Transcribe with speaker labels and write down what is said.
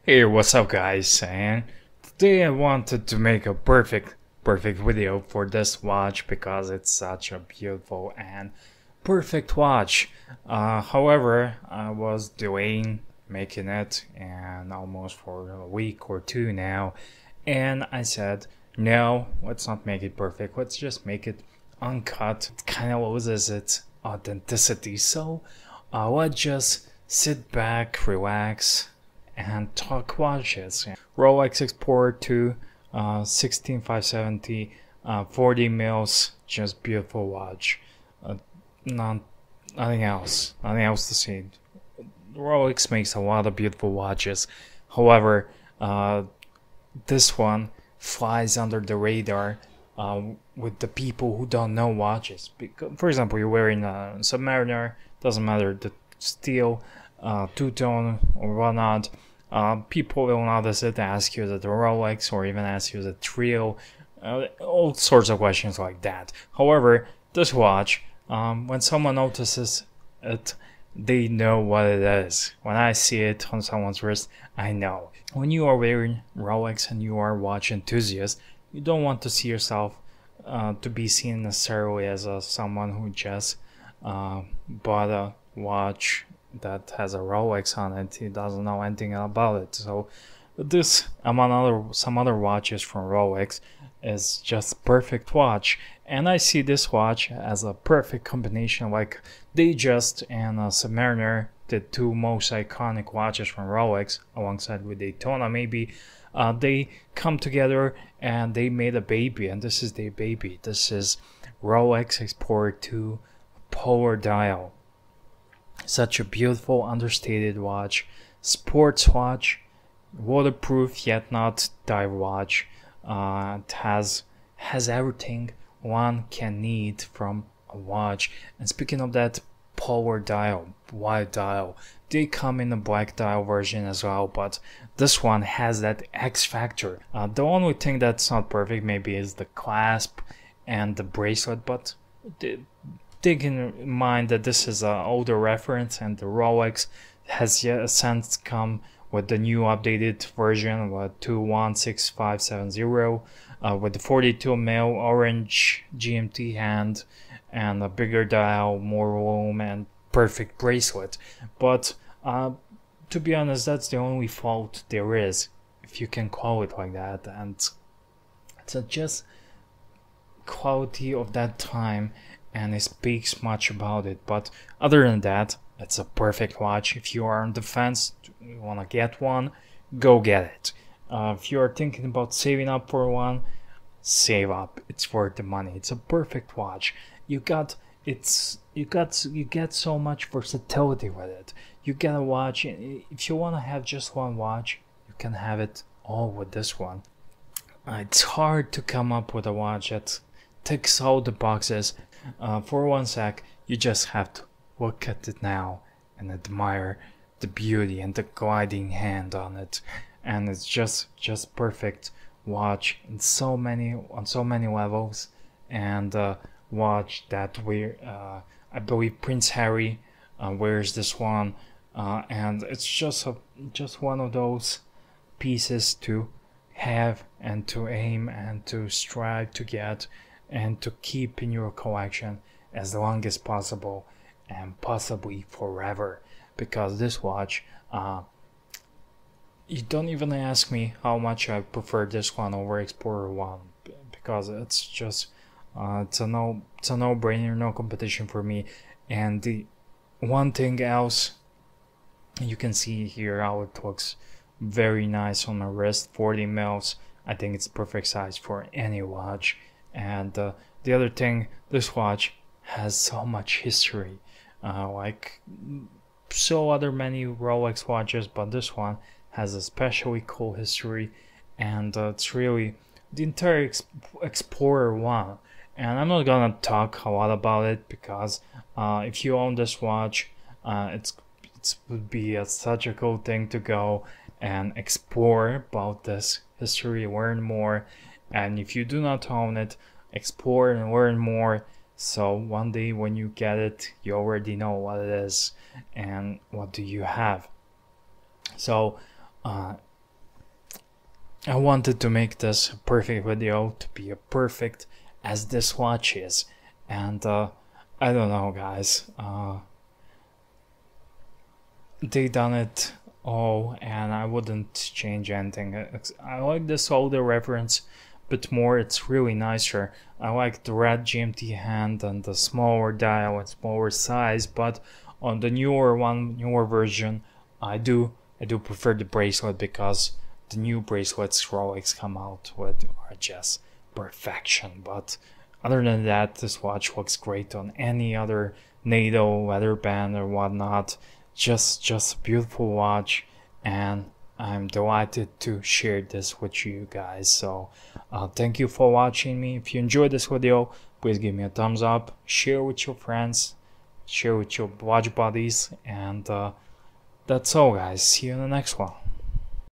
Speaker 1: Hey, what's up guys? And today I wanted to make a perfect video for this watch because it's such a beautiful and perfect watch. However, I was delaying making it and almost for a week or two now, and I said no, let's not make it perfect, let's just make it uncut. It kind of loses its authenticity, so let's just sit back, relax, and talk watches. Rolex Explorer 2, 16570, 40 mils, just beautiful watch. Nothing else to say. Rolex makes a lot of beautiful watches. However, this one flies under the radar with the people who don't know watches. Because, for example, you're wearing a Submariner, doesn't matter the steel, two-tone or whatnot. People will notice it, ask you is it a Rolex, or even ask you is it real, all sorts of questions like that. However, this watch, when someone notices it, they know what it is. When I see it on someone's wrist, I know. When you are wearing Rolex and you are a watch enthusiast, you don't want to see yourself to be seen necessarily as someone who just bought a watch that has a Rolex on it. He doesn't know anything about it. So this, among some other watches from Rolex, is just perfect watch, and I see this watch as a perfect combination. Like Datejust and Submariner, the two most iconic watches from Rolex, alongside with Daytona maybe, they come together and they made a baby, and this is their baby. This is Rolex Explorer 2 Power Dial. Such a beautiful understated watch, sports watch, waterproof yet not dive watch. It has everything one can need from a watch. And speaking of that, power dial, white dial, they come in a black dial version as well, but this one has that X factor. The only thing that's not perfect maybe is the clasp and the bracelet, but take in mind that this is an older reference, and the Rolex has yet since come with the new updated version with 216570 with the 42 mil orange GMT hand and a bigger dial, more room, and perfect bracelet. But to be honest, that's the only fault there is, if you can call it like that, and it's just quality of that time, and it speaks much about it. But other than that, it's a perfect watch. If you are on the fence, you want to get one, go get it. If you are thinking about saving up for one, save up. It's worth the money. It's a perfect watch. You get so much versatility with it. You get a watch. If you want to have just one watch, you can have it all with this one. It's hard to come up with a watch that ticks all the boxes. For one sec, you just have to look at it now and admire the beauty and the gliding hand on it, and it's just perfect watch on so many levels. And watch that I believe Prince Harry wears this one, and it's just one of those pieces to have and to aim and to strive to get and to keep in your collection as long as possible, and possibly forever. Because this watch, you don't even ask me how much I prefer this one over Explorer 1, because it's just it's a no-brainer, no competition for me. And the one thing else, you can see here how it looks very nice on my wrist. 40 mils, I think it's perfect size for any watch. And the other thing, this watch has so much history, like so other many Rolex watches, but this one has a especially cool history. And it's really the entire Explorer 1. And I'm not gonna talk a lot about it, because if you own this watch, it would be such a cool thing to go and explore about this history, learn more. And if you do not own it, explore and learn more, so one day when you get it, you already know what it is and what do you have. So I wanted to make this a perfect video, to be a perfect as this watch is, and I don't know, guys. They done it all, and I wouldn't change anything. I like this older reference but more. It's really nicer. I like the red GMT hand and the smaller dial and smaller size, but on the newer version, I do prefer the bracelet, because the new bracelets Rolex come out with are just perfection. But other than that, this watch looks great on any other NATO leather band or whatnot. Just a beautiful watch, and I'm delighted to share this with you guys. So thank you for watching me. If you enjoyed this video, please give me a thumbs up, share with your friends, share with your watch buddies, and that's all, guys. See you in the next one.